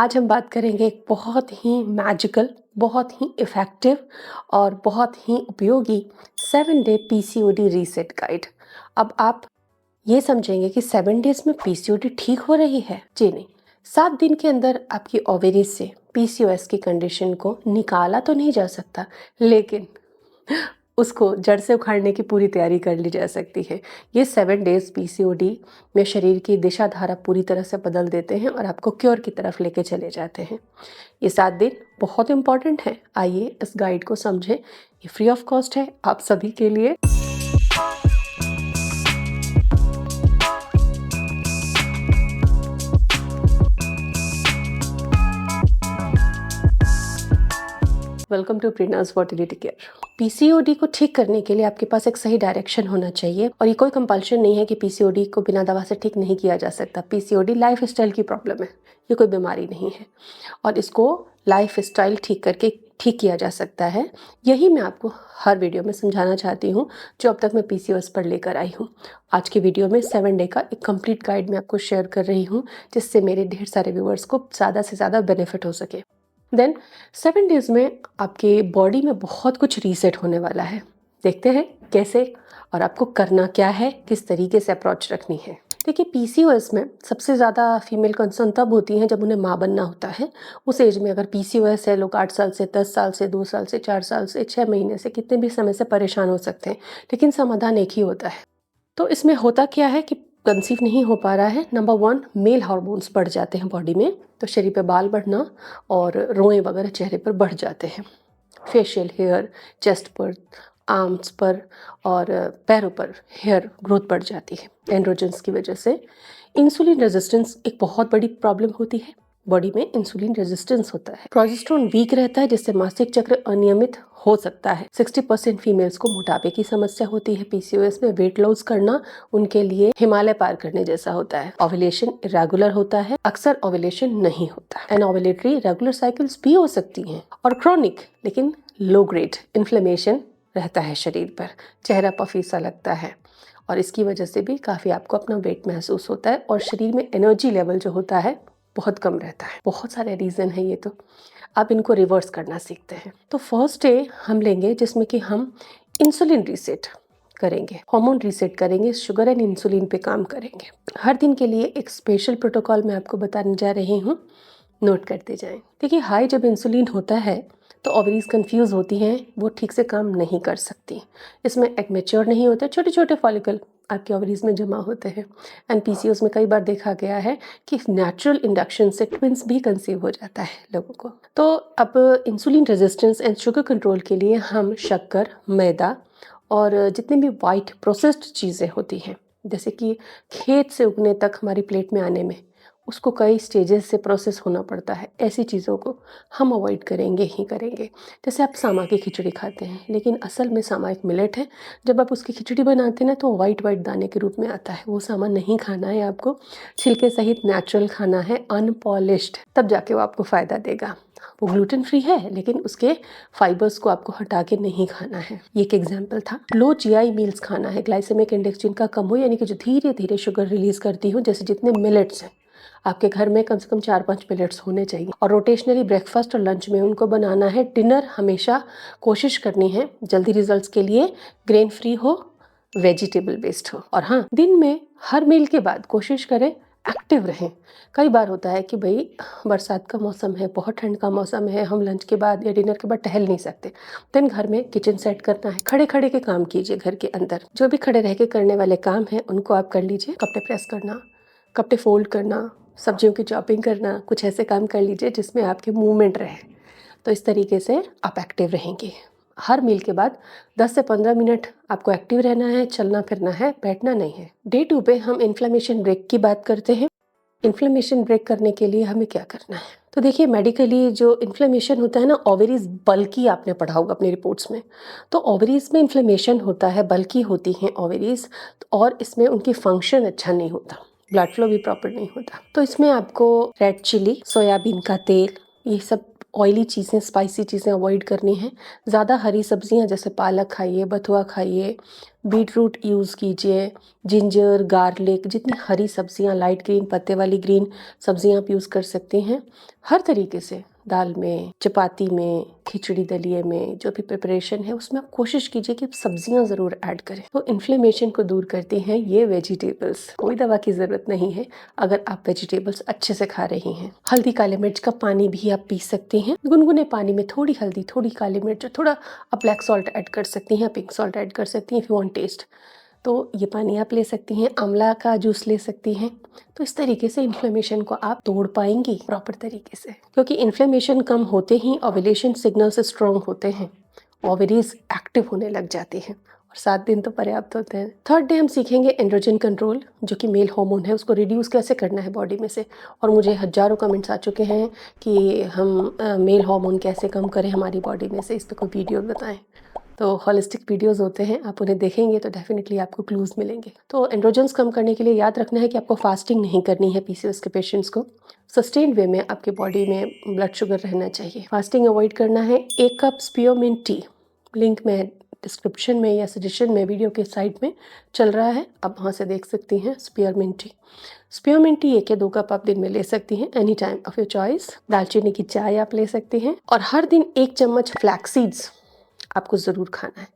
आज हम बात करेंगे एक बहुत ही मैजिकल, बहुत ही इफ़ेक्टिव और बहुत ही उपयोगी 7 डे पीसीओडी रीसेट गाइड। अब आप ये समझेंगे कि 7 डेज़ में पीसीओडी ठीक हो रही है? जी नहीं। 7 दिन के अंदर आपकी ओवेरीज से पीसीओएस की कंडीशन को निकाला तो नहीं जा सकता, लेकिन उसको जड़ से उखाड़ने की पूरी तैयारी कर ली जा सकती है। ये 7 डेज़ पीसीओडी में शरीर की दिशा धारा पूरी तरह से बदल देते हैं और आपको क्योर की तरफ लेके चले जाते हैं। ये 7 दिन बहुत इम्पॉर्टेंट है। आइए इस गाइड को समझें। ये फ्री ऑफ कॉस्ट है आप सभी के लिए। Welcome to Preenaz fertility care. PCOD को ठीक करने के लिए आपके पास एक सही डायरेक्शन होना चाहिए और ये कोई कंपल्शन नहीं है कि पीसीओडी को बिना दवा से ठीक नहीं किया जा सकता। पीसीओडी लाइफ स्टाइल की प्रॉब्लम है, ये कोई बीमारी नहीं है और इसको लाइफ स्टाइल ठीक करके ठीक किया जा सकता है। यही मैं आपको हर वीडियो में समझाना चाहती हूँ जो अब तक मैं पीसीओएस पर लेकर आई हूँ। आज के वीडियो में 7 डे का एक कंप्लीट गाइड मैं आपको शेयर कर रही हूँ जिससे मेरे ढेर सारे व्यूअर्स को ज़्यादा से ज़्यादा बेनिफिट हो सके। देन 7 डेज़ में आपके बॉडी में बहुत कुछ रीसेट होने वाला है। देखते हैं कैसे और आपको करना क्या है, किस तरीके से अप्रोच रखनी है। देखिए, पीसीओएस में सबसे ज़्यादा फीमेल कंसर्न तब होती हैं जब उन्हें माँ बनना होता है। उस एज में अगर पीसीओएस है, लोग 8 साल से, 10 साल से, 2 साल से, 4 साल से, 6 महीने से, कितने भी समय से परेशान हो सकते हैं, लेकिन समाधान एक ही होता है। तो इसमें होता क्या है कि कंसीव नहीं हो पा रहा है। नंबर 1, मेल हार्मोन्स बढ़ जाते हैं बॉडी में, तो शरीर पे बाल बढ़ना और रोएं वगैरह चेहरे पर बढ़ जाते हैं। फेशियल हेयर, चेस्ट पर, आर्म्स पर और पैरों पर हेयर ग्रोथ बढ़ जाती है एंड्रोजन्स की वजह से। इंसुलिन रेजिस्टेंस एक बहुत बड़ी प्रॉब्लम होती है। बॉडी में इंसुलिन रेजिस्टेंस होता है। प्रोजेस्टेरोन वीक रहता है जिससे मासिक चक्र अनियमित हो सकता है। 60% फीमेल्स को मोटापे की समस्या होती है। पीसीओएस में वेट लॉस करना उनके लिए हिमालय पार करने जैसा होता है। ओव्यूलेशन इरेगुलर होता है, अक्सर ओव्यूलेशन नहीं होता। एनओव्यूलेटरी रेगुलर साइकिल्स भी हो सकती हैं और क्रॉनिक लेकिन लो ग्रेड इन्फ्लेमेशन रहता है शरीर पर। चेहरा पफी सा लगता है और इसकी वजह से भी काफ़ी आपको अपना वेट महसूस होता है और शरीर में एनर्जी लेवल जो होता है बहुत कम रहता है। बहुत सारे रीज़न है ये। तो अब इनको रिवर्स करना सीखते हैं। तो फर्स्ट डे हम लेंगे जिसमें कि हम इंसुलिन रीसेट करेंगे, हार्मोन रीसेट करेंगे, शुगर एंड इंसुलिन पे काम करेंगे। हर दिन के लिए एक स्पेशल प्रोटोकॉल मैं आपको बताने जा रही हूँ, नोट करते जाएं। देखिए, हाई जब इंसुलिन होता है तो ओवरीज कंफ्यूज होती हैं, वो ठीक से काम नहीं कर सकती। इसमें एग मैच्योर नहीं होते, छोटे छोटे फॉलिकल आपके ओवरीज में जमा होते हैं। एंड पीसीओएस में कई बार देखा गया है कि नेचुरल इंडक्शन से ट्विंस भी कंसीव हो जाता है लोगों को। तो अब insulin resistance and sugar control के लिए हम शक्कर, मैदा और जितनी भी वाइट प्रोसेस्ड चीज़ें होती हैं, जैसे कि खेत से उगने तक हमारी प्लेट में आने में उसको कई स्टेजेस से प्रोसेस होना पड़ता है, ऐसी चीज़ों को हम अवॉइड करेंगे ही करेंगे। जैसे आप सामा की खिचड़ी खाते हैं, लेकिन असल में सामा एक मिलेट है। जब आप उसकी खिचड़ी बनाते हैं ना तो वाइट वाइट दाने के रूप में आता है। वो सामा नहीं खाना है आपको, छिलके सहित नेचुरल खाना है, अनपॉलिश्ड, तब जाके वो आपको फ़ायदा देगा। वो ग्लूटेन फ्री है लेकिन उसके फाइबर्स को आपको हटा के नहीं खाना है। ये एक एग्जाम्पल था। लो जीआई मील्स खाना है, ग्लाइसेमिक इंडेक्स जिनका कम हो, यानी कि जो धीरे धीरे शुगर रिलीज करती हो, जैसे जितने मिलेट्स हैं आपके घर में कम से कम 4-5 मिलेट्स होने चाहिए और रोटेशनली ब्रेकफास्ट और लंच में उनको बनाना है। डिनर हमेशा कोशिश करनी है जल्दी रिजल्ट्स के लिए ग्रेन फ्री हो, वेजिटेबल बेस्ड हो। और हाँ, दिन में हर मील के बाद कोशिश करें एक्टिव रहें। कई बार होता है कि भाई बरसात का मौसम है, बहुत ठंड का मौसम है, हम लंच के बाद या डिनर के बाद टहल नहीं सकते। देन घर में किचन सेट करना है, खड़े खड़े के काम कीजिए। घर के अंदर जो भी खड़े रह के करने वाले काम हैं उनको आप कर लीजिए। कपड़े प्रेस करना, कपड़े फोल्ड करना, सब्जियों की चॉपिंग करना, कुछ ऐसे काम कर लीजिए जिसमें आपकी मूवमेंट रहे। तो इस तरीके से आप एक्टिव रहेंगे। हर मील के बाद 10 से 15 मिनट आपको एक्टिव रहना है, चलना फिरना है, बैठना नहीं है। डे 2 पे हम इन्फ्लेमेशन ब्रेक की बात करते हैं। इन्फ्लेमेशन ब्रेक करने के लिए हमें क्या करना है? तो देखिए, मेडिकली जो इन्फ्लेमेशन होता है ना, ओवरीज बल्की आपने पढ़ा होगा अपनी रिपोर्ट्स में। तो ओवरीज में इन्फ्लेमेशन होता है, बल्की होती हैं ओवरीज, और इसमें उनकी फंक्शन अच्छा नहीं होता, ब्लड फ्लो भी प्रॉपर नहीं होता। तो इसमें आपको रेड चिली, सोयाबीन का तेल, ये सब ऑयली चीज़ें, स्पाइसी चीज़ें अवॉइड करनी हैं। ज़्यादा हरी सब्जियां जैसे पालक खाइए, बथुआ खाइए, बीट रूट यूज़ कीजिए, जिंजर, गार्लिक, जितनी हरी सब्जियां, लाइट ग्रीन, पत्ते वाली ग्रीन सब्जियां आप यूज़ कर सकती हैं। हर तरीके से दाल में, चपाती में, खिचड़ी दलिए में, जो भी प्रिपरेशन है उसमें आप कोशिश कीजिए कि सब्जियां ज़रूर ऐड करें। तो इन्फ्लेमेशन को दूर करती हैं ये वेजिटेबल्स। कोई दवा की ज़रूरत नहीं है अगर आप वेजिटेबल्स अच्छे से खा रही हैं। हल्दी काली मिर्च का पानी भी आप पी सकती हैं। गुनगुने पानी में थोड़ी हल्दी, थोड़ी काली मिर्च, थोड़ा आप ब्लैक सॉल्ट ऐड कर सकती हैं, पिंक सॉल्ट ऐड कर सकती हैं इफ़ यू वांट टेस्ट। तो ये पानी आप ले सकती हैं। आंवला का जूस ले सकती हैं। तो इस तरीके से इन्फ्लेमेशन को आप तोड़ पाएंगी प्रॉपर तरीके से, क्योंकि इन्फ्लेमेशन कम होते ही ओव्यूलेशन सिग्नल्स स्ट्रॉन्ग होते हैं, ओवरीज एक्टिव होने लग जाती हैं और 7 दिन तो पर्याप्त होते हैं। थर्ड डे हम सीखेंगे एंड्रोजन कंट्रोल, जो कि मेल हार्मोन है, उसको रिड्यूस कैसे करना है बॉडी में से। और मुझे हजारों कमेंट्स आ चुके हैं कि हम मेल हार्मोन कैसे कम करें हमारी बॉडी में से, इस पर कोई वीडियो बताएं। तो हॉलिस्टिक वीडियोस होते हैं, आप उन्हें देखेंगे तो डेफिनेटली आपको क्लूज मिलेंगे। तो एंड्रोजन्स कम करने के लिए याद रखना है कि आपको फास्टिंग नहीं करनी है पीसीओएस के पेशेंट्स को। सस्टेन्ड वे में आपके बॉडी में ब्लड शुगर रहना चाहिए। फास्टिंग अवॉइड करना है। 1 कप स्पीयरमिंट टी, लिंक में डिस्क्रिप्शन में या सजेशन में वीडियो के साइड में चल रहा है, आप वहाँ से देख सकती हैं। स्पीयरमिंट टी 1 या 2 कप आप दिन में ले सकती हैं, any time of your choice. दालचीनी की चाय आप ले सकती हैं। और हर दिन 1 चम्मच फ्लैक्स सीड्स आपको ज़रूर खाना है।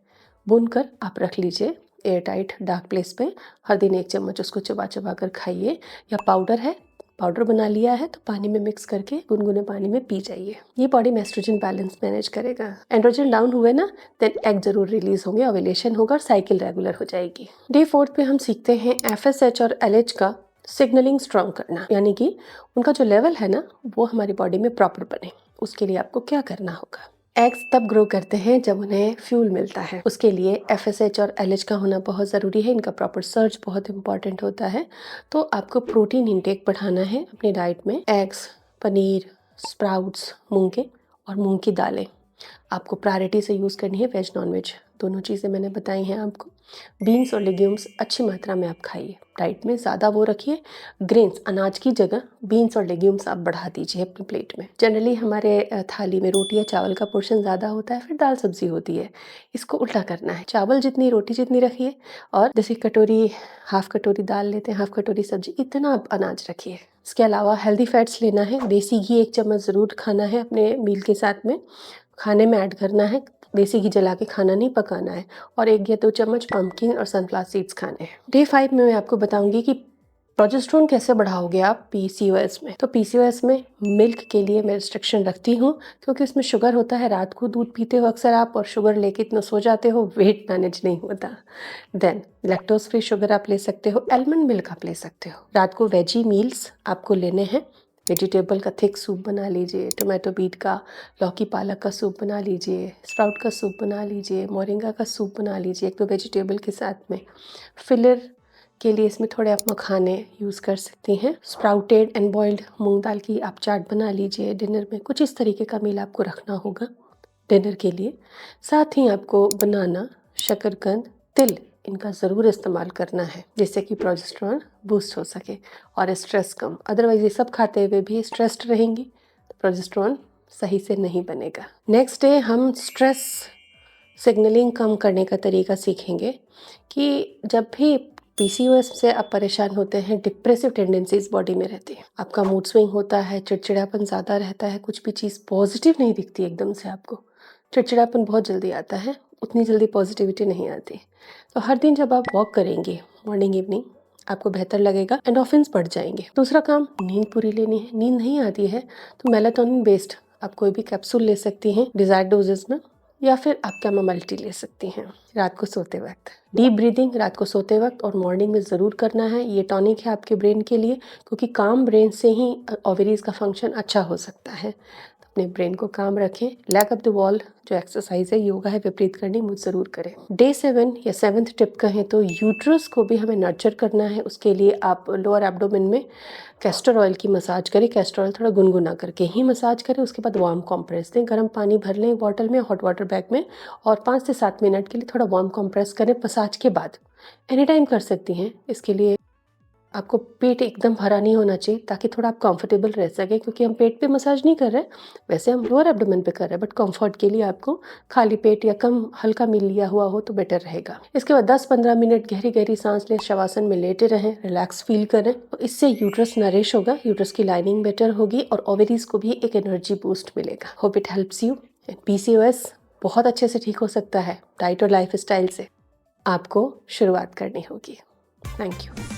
भूनकर आप रख लीजिए एयर टाइट डार्क प्लेस पे। हर दिन 1 चम्मच उसको चबा चबा कर खाइए, या पाउडर है, पाउडर बना लिया है तो पानी में मिक्स करके गुनगुने पानी में पी जाइए। ये बॉडी में एस्ट्रोजन बैलेंस मैनेज करेगा। एंड्रोजन डाउन हुए ना, देन एग जरूर रिलीज होंगे, ओव्यूलेशन होगा और साइकिल रेगुलर हो जाएगी। डे 4 पे हम सीखते हैं एफएसएच और एलएच का सिग्नलिंग स्ट्रॉन्ग करना, यानी कि उनका जो लेवल है ना वो हमारी बॉडी में प्रॉपर बने। उसके लिए आपको क्या करना होगा। एग्स तब ग्रो करते हैं जब उन्हें फ्यूल मिलता है। उसके लिए एफएसएच और एलएच का होना बहुत ज़रूरी है। इनका प्रॉपर सर्च बहुत इंपॉर्टेंट होता है। तो आपको प्रोटीन इंटेक बढ़ाना है अपनी डाइट में। एग्स, पनीर, स्प्राउट्स, मूंग के और मूंग की दालें आपको प्रायोरिटी से यूज़ करनी है। वेज नॉन वेज दोनों चीज़ें मैंने बताई हैं आपको। बीन्स और लेग्यूम्स अच्छी मात्रा में आप खाइए, डाइट में ज़्यादा वो रखिए। ग्रेन्स, अनाज की जगह बीन्स और लेग्यूम्स आप बढ़ा दीजिए अपनी प्लेट में। जनरली हमारे थाली में रोटी या चावल का पोर्शन ज़्यादा होता है, फिर दाल सब्जी होती है। इसको उल्टा करना है, चावल जितनी रोटी जितनी रखिए, और जैसे कटोरी, हाफ कटोरी दाल लेते हैं, हाफ कटोरी सब्जी, इतना आप अनाज रखिए। इसके अलावा हेल्दी फैट्स लेना है। देसी घी 1 चम्मच ज़रूर खाना है अपने मील के साथ में, खाने में ऐड करना है। देसी घी जला के खाना नहीं, पकाना है। और 1 या 2 चम्मच पंपकिन और सनफ्लावर सीड्स खाने हैं। डे 5 में मैं आपको बताऊंगी कि प्रोजेस्टेरोन कैसे बढ़ाओगे आप पीसीओएस में। तो पीसीओएस में मिल्क के लिए मैं रिस्ट्रिक्शन रखती हूँ, क्योंकि इसमें शुगर होता है। रात को दूध पीते हो अक्सर आप, और शुगर लेके इतना सो जाते हो, वेट मैनेज नहीं होता। देन लैक्टोज फ्री शुगर आप ले सकते हो, आलमंड मिल्क आप ले सकते हो। रात को वेजी मील्स आपको लेने हैं। वेजिटेबल का थिक सूप बना लीजिए, टोमेटो बीट का, लौकी पालक का सूप बना लीजिए, स्प्राउट का सूप बना लीजिए, मोरिंगा का सूप बना लीजिए, एक तो वेजिटेबल के साथ में। फिलर के लिए इसमें थोड़े आप मखाने यूज़ कर सकती हैं। स्प्राउटेड एंड बॉइल्ड मूंग दाल की आप चाट बना लीजिए डिनर में। कुछ इस तरीके का मील आपको रखना होगा डिनर के लिए। साथ ही आपको बनाना, शकरकंद, तिल, इनका ज़रूर इस्तेमाल करना है, जिससे कि प्रोजेस्टेरोन बूस्ट हो सके और स्ट्रेस कम। अदरवाइज ये सब खाते हुए भी स्ट्रेस्ड रहेंगी तो प्रोजेस्टेरोन सही से नहीं बनेगा। नेक्स्ट डे हम स्ट्रेस सिग्नलिंग कम करने का तरीका सीखेंगे कि जब भी पीसीओएस से आप परेशान होते हैं, डिप्रेसिव टेंडेंसीज बॉडी में रहती है, आपका मूड स्विंग होता है, चिड़चिड़ापन ज़्यादा रहता है, कुछ भी चीज़ पॉजिटिव नहीं दिखती एकदम से आपको, चिड़चिड़ापन बहुत जल्दी आता है, उतनी जल्दी पॉजिटिविटी नहीं आती। तो हर दिन जब आप वॉक करेंगे मॉर्निंग इवनिंग, आपको बेहतर लगेगा, एंडोर्फिन्स बढ़ जाएंगे। दूसरा काम, नींद पूरी लेनी है। नींद नहीं आती है तो मेलाटोनिन बेस्ड आप कोई भी कैप्सूल ले सकती हैं डिजायर्ड डोजेस में, या फिर आप कैमोमाइल ले सकती हैं रात को सोते वक्त। डीप ब्रीदिंग रात को सोते वक्त और मॉर्निंग में ज़रूर करना है। ये टॉनिक है आपके ब्रेन के लिए, क्योंकि काम ब्रेन से ही ओवरीज का फंक्शन अच्छा हो सकता है। अपने ब्रेन को काम रखें। लैग अप द वॉल जो एक्सरसाइज है, योगा है, विपरीत करनी, मुझ ज़रूर करें। डे 7 या 7th टिप कहें तो यूट्रस को भी हमें नर्चर करना है। उसके लिए आप लोअर एब्डोमेन में कैस्टर ऑयल की मसाज करें। कैस्टर ऑयल थोड़ा गुनगुना करके ही मसाज करें। उसके बाद वार्म कॉम्प्रेस दें। गर्म पानी भर लें बॉटल में, हॉट वाटर बैग में, और 5 से 7 मिनट के लिए थोड़ा वार्म कॉम्प्रेस करें मसाज के बाद। एनी टाइम कर सकती हैं। इसके लिए आपको पेट एकदम भरा नहीं होना चाहिए ताकि थोड़ा आप कंफर्टेबल रह सकें, क्योंकि हम पेट पे मसाज नहीं कर रहे हैं, वैसे हम लोअर एब्डोमेन पे कर रहे हैं, बट कंफर्ट के लिए आपको खाली पेट या कम हल्का मील लिया हुआ हो तो बेटर रहेगा। इसके बाद 10-15 मिनट गहरी गहरी सांस लें, शवासन में लेटे रहें, रिलैक्स फील करें। तो इससे यूट्रस नरिश होगा, यूट्रस की लाइनिंग बेटर होगी और ओवरीज को भी एक एनर्जी बूस्ट मिलेगा। Hope it helps you. PCOS बहुत अच्छे से ठीक हो सकता है डाइट और लाइफ स्टाइल से। आपको शुरुआत करनी होगी। Thank you.